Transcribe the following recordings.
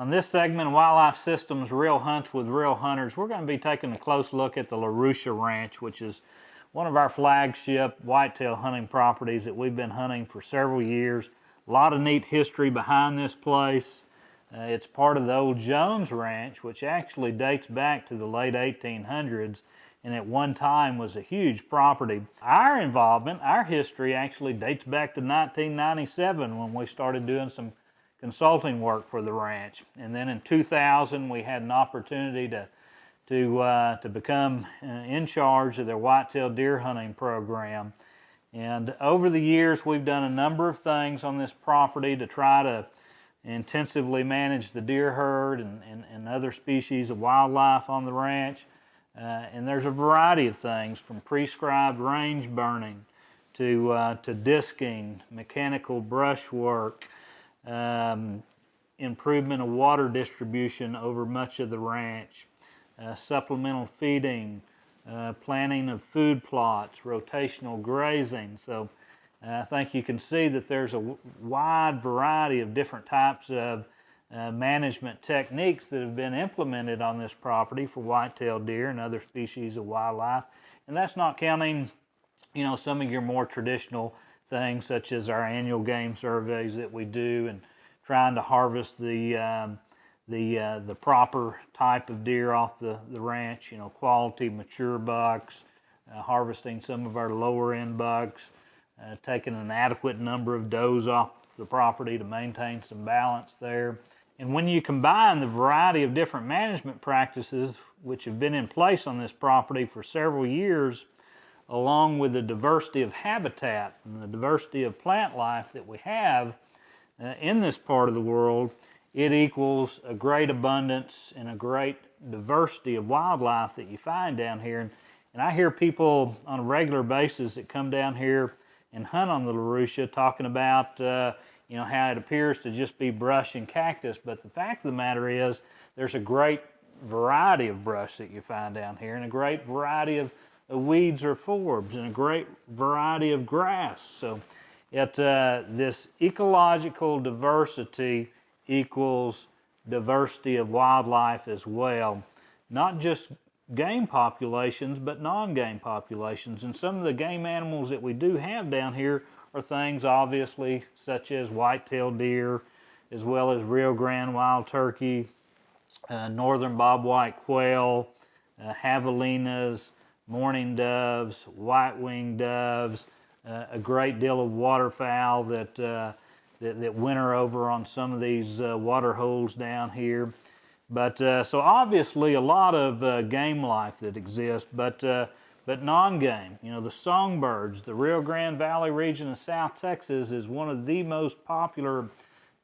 On this segment of Wildlife Systems Real Hunts with Real Hunters, we're going to be taking a close look at the Rucia Ranch, which is one of our flagship whitetail hunting properties that we've been hunting for several years. A lot of neat history behind this place. It's part of the old Jones Ranch, which actually dates back to the late 1800s, and at one time was a huge property. Our involvement, our history actually dates back to 1997 when we started doing some consulting work for the ranch. And then in 2000 we had an opportunity to become in charge of their whitetail deer hunting program. And over the years we've done a number of things on this property to try to intensively manage the deer herd and other species of wildlife on the ranch. And there's a variety of things from prescribed range burning to disking, mechanical brush work, improvement of water distribution over much of the ranch, supplemental feeding, planting of food plots, rotational grazing. So I think you can see that there's a wide variety of different types of management techniques that have been implemented on this property for whitetail deer and other species of wildlife. And that's not counting, some of your more traditional things such as our annual game surveys that we do and trying to harvest the proper type of deer off the ranch, quality mature bucks, harvesting some of our lower end bucks, taking an adequate number of does off the property to maintain some balance there. And when you combine the variety of different management practices which have been in place on this property for several years, along with the diversity of habitat and the diversity of plant life that we have in this part of the world, it equals a great abundance and a great diversity of wildlife that you find down here. And I hear people on a regular basis that come down here and hunt on the Rucia talking about how it appears to just be brush and cactus, but the fact of the matter is there's a great variety of brush that you find down here and a great variety of weeds or forbs and a great variety of grass. So this ecological diversity equals diversity of wildlife as well. Not just game populations, but non-game populations. And some of the game animals that we do have down here are things obviously such as white-tailed deer, as well as Rio Grande wild turkey, northern bobwhite quail, javelinas, mourning doves, white-winged doves, a great deal of waterfowl that winter over on some of these water holes down here. But so obviously a lot of game life that exists, but non-game. The songbirds. The Rio Grande Valley region of South Texas is one of the most popular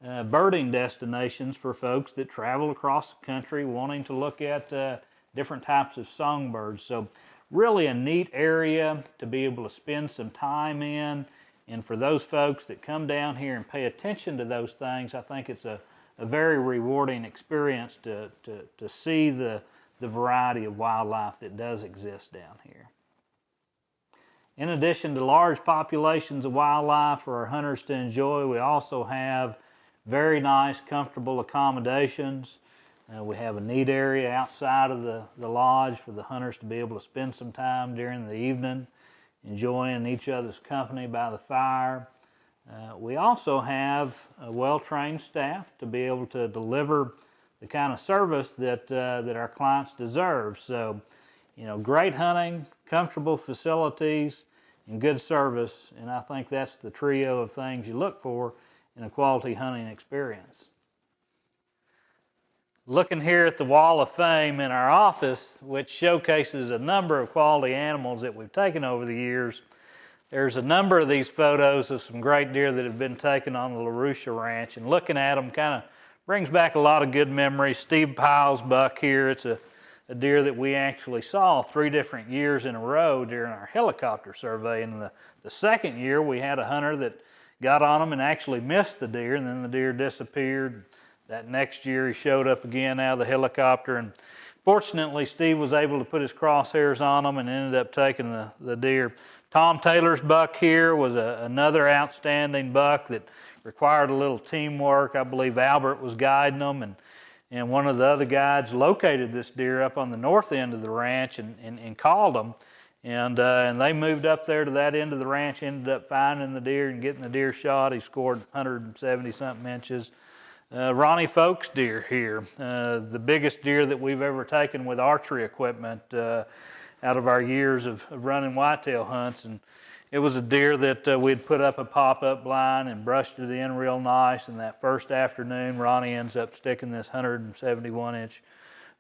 birding destinations for folks that travel across the country wanting to look at different types of songbirds. So really a neat area to be able to spend some time in. And for those folks that come down here and pay attention to those things, I think it's a very rewarding experience to see the variety of wildlife that does exist down here. In addition to large populations of wildlife for our hunters to enjoy, we also have very nice, comfortable accommodations. We have a neat area outside of the lodge for the hunters to be able to spend some time during the evening, enjoying each other's company by the fire. We also have a well-trained staff to be able to deliver the kind of service that our clients deserve. So, great hunting, comfortable facilities, and good service, and I think that's the trio of things you look for in a quality hunting experience. Looking here at the Wall of Fame in our office, which showcases a number of quality animals that we've taken over the years, there's a number of these photos of some great deer that have been taken on the Rucia Ranch, and looking at them kind of brings back a lot of good memories. Steve Pyle's buck here, it's a deer that we actually saw 3 different years in a row during our helicopter survey. And the second year we had a hunter that got on him and actually missed the deer, and then the deer disappeared. That next year he showed up again out of the helicopter, and fortunately Steve was able to put his crosshairs on him and ended up taking the deer. Tom Taylor's buck here was another outstanding buck that required a little teamwork. I believe Albert was guiding them, and and one of the other guides located this deer up on the north end of the ranch and called them. And they moved up there to that end of the ranch, ended up finding the deer and getting the deer shot. He scored 170-something inches. Ronnie Folks deer here, the biggest deer that we've ever taken with archery equipment out of our years of running whitetail hunts. And it was a deer that we'd put up a pop-up blind and brushed it in real nice. And that first afternoon, Ronnie ends up sticking this 171-inch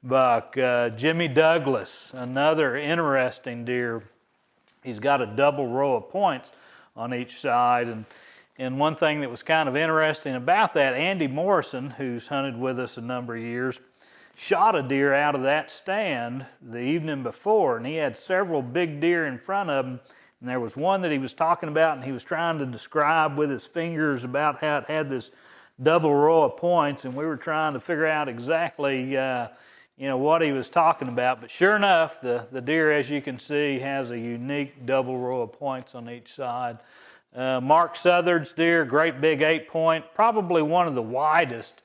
buck. Jimmy Douglas, another interesting deer. He's got a double row of points on each side. And one thing that was kind of interesting about that, Andy Morrison, who's hunted with us a number of years, shot a deer out of that stand the evening before, and he had several big deer in front of him, and there was one that he was talking about, and he was trying to describe with his fingers about how it had this double row of points, and we were trying to figure out exactly what he was talking about. But sure enough, the deer, as you can see, has a unique double row of points on each side. Mark Southard's deer, great big 8-point, probably one of the widest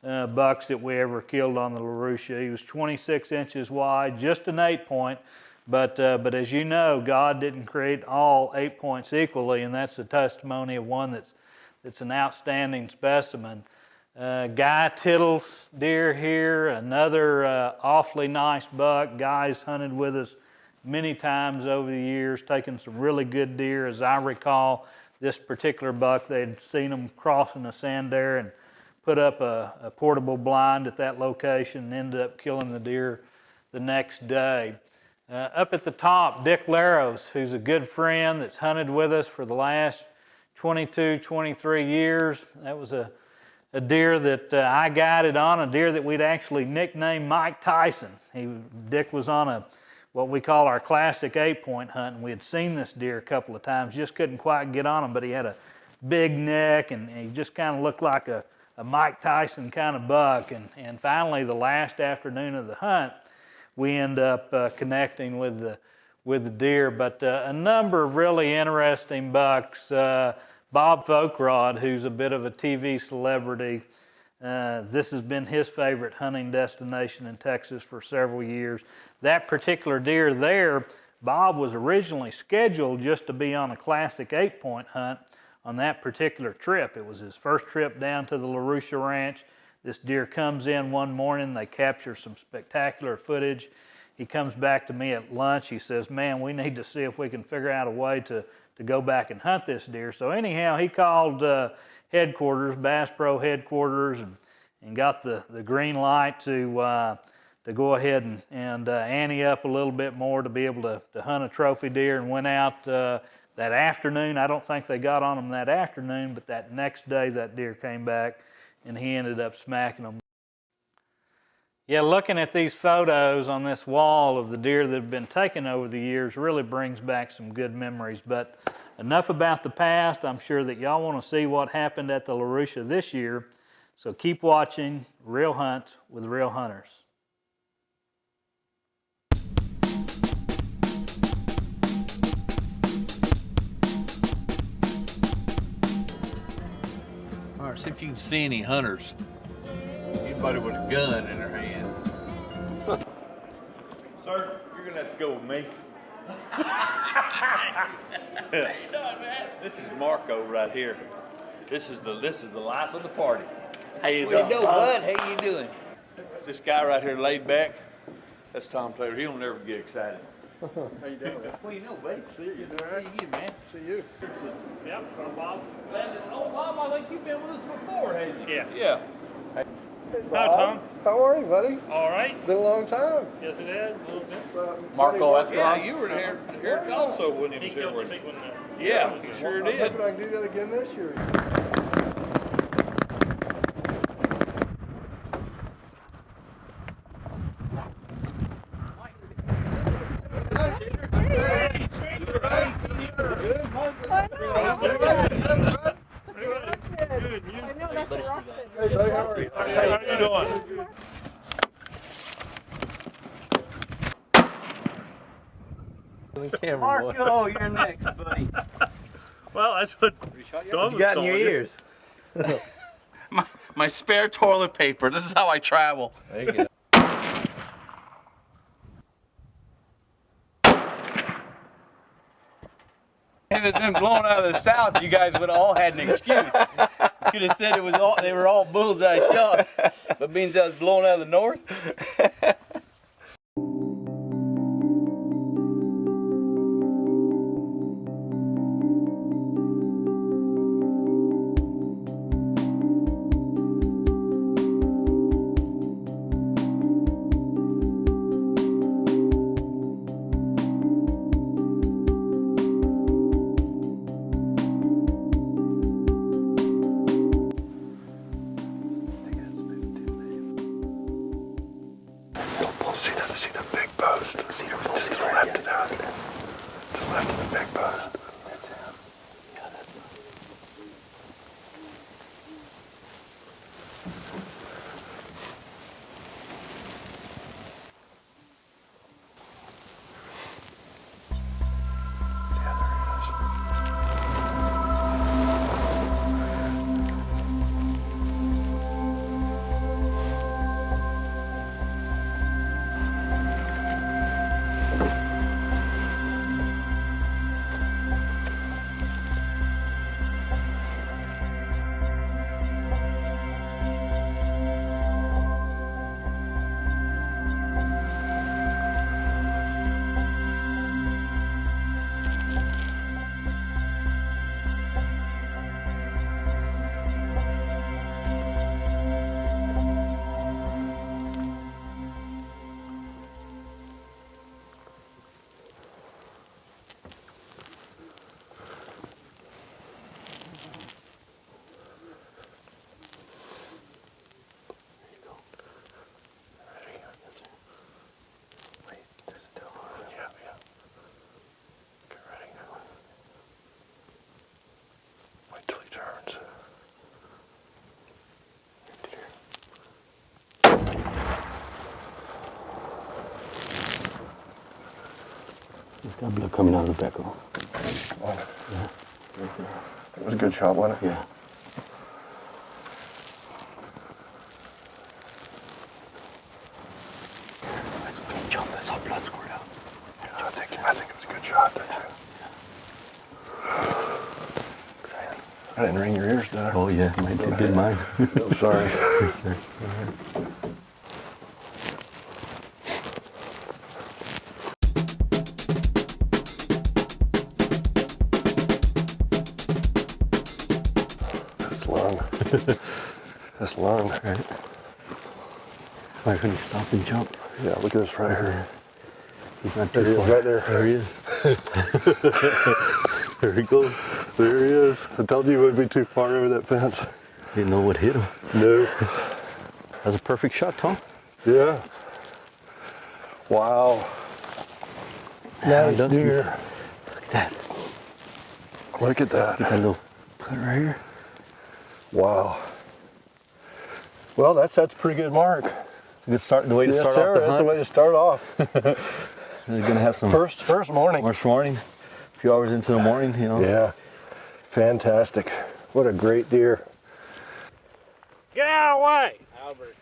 bucks that we ever killed on the LaRucia. He was 26 inches wide, just an 8-point, but as you know, God didn't create all 8 points equally, and that's a testimony of one that's an outstanding specimen. Guy Tittle's deer here, another awfully nice buck. Guy's hunted with us many times over the years, taken some really good deer. As I recall, this particular buck, they'd seen him crossing a sand there and put up a portable blind at that location and ended up killing the deer the next day. Up at the top, Dick Laros, who's a good friend that's hunted with us for the last 22, 23 years. That was a deer that I guided on, a deer that we'd actually nicknamed Mike Tyson. Dick was on what we call our classic 8-point hunt, and we had seen this deer a couple of times, just couldn't quite get on him, but he had a big neck, and he just kind of looked like a Mike Tyson kind of buck. And finally, the last afternoon of the hunt, we end up connecting with the deer. But a number of really interesting bucks. Bob Folkrod, who's a bit of a TV celebrity, this has been his favorite hunting destination in Texas for several years. That particular deer there, Bob was originally scheduled just to be on a classic 8-point hunt on that particular trip. It was his first trip down to the Rucia Ranch. This deer comes in one morning, they capture some spectacular footage. He comes back to me at lunch, he says, man, we need to see if we can figure out a way to go back and hunt this deer. So anyhow, he called headquarters, Bass Pro headquarters, and got the green light to go ahead and ante up a little bit more to be able to hunt a trophy deer, and went out that afternoon. I don't think they got on him that afternoon, but that next day that deer came back and he ended up smacking them. Yeah, looking at these photos on this wall of the deer that have been taken over the years really brings back some good memories. But enough about the past. I'm sure that y'all want to see what happened at the LaRucia this year. So keep watching Real Hunt with Real Hunters. All right, see if you can see any hunters. Anybody with a gun in their hand. Sir, you're gonna have to go with me. How you doing, man? This is Marco right here. This is the life of the party. How you doing, bud? How you doing? This guy right here laid back, that's Tom Taylor. He'll never get excited. How you doing? Well, you know, buddy. See you. Good to see you, man. See you. Yep, from Bob. Oh, Bob, I think you've been with us before, haven't you? Yeah. Yeah. Hey, Hi, Bob. Tom. How are you, buddy? All right. Been a long time. Yes, it is. A little bit. Marco, that's right. Yeah, you were here also when he was He here killed with the you. big one. Yeah, sure I'm did. hoping I can do that again this year. Good. You? I know, that's what Rob said. Hey, buddy, how are you? How you doing? Marco, you're next, buddy. Well, that's what Tom What you got in your ears? my spare toilet paper. This is how I travel. There you go. If it had been blown out of the south, you guys would have all had an excuse. You could have said it was all they were all bullseye shots. But being that it was blown out of the north. See the big post. See the post. Just left it out. Just left of the big post. That's him. Yeah, that's him. Yeah, there he is. It's got blood coming out of the back of him. Yeah. It was a good shot, wasn't it? Yeah. That's when he jumped. I saw blood squirt out. Yeah, I think it was a good shot, don't you? Exciting. I didn't ring your ears, did I? Oh yeah, mine did mine. Sorry. Yes, sir. That's long. That's long. Right. Why couldn't he stop and jump? Yeah, look at this right here. He's not There he too is, far. right there. There he is. There he goes. There he is. I told you it wouldn't be too far over that fence. Didn't know what hit him. No. That was a perfect shot, Tom. Yeah. Wow. Nice done. deer. Look at that. Look at that. That little cut right here. Wow. Well, that's a pretty good mark. It's a good start. The way to Yes, start sir. off the That's hunt. the way to start off. They're gonna have some First morning. first morning. A few hours into the morning, you know. Yeah. Fantastic. What a great deer. Get out of the way! Albert.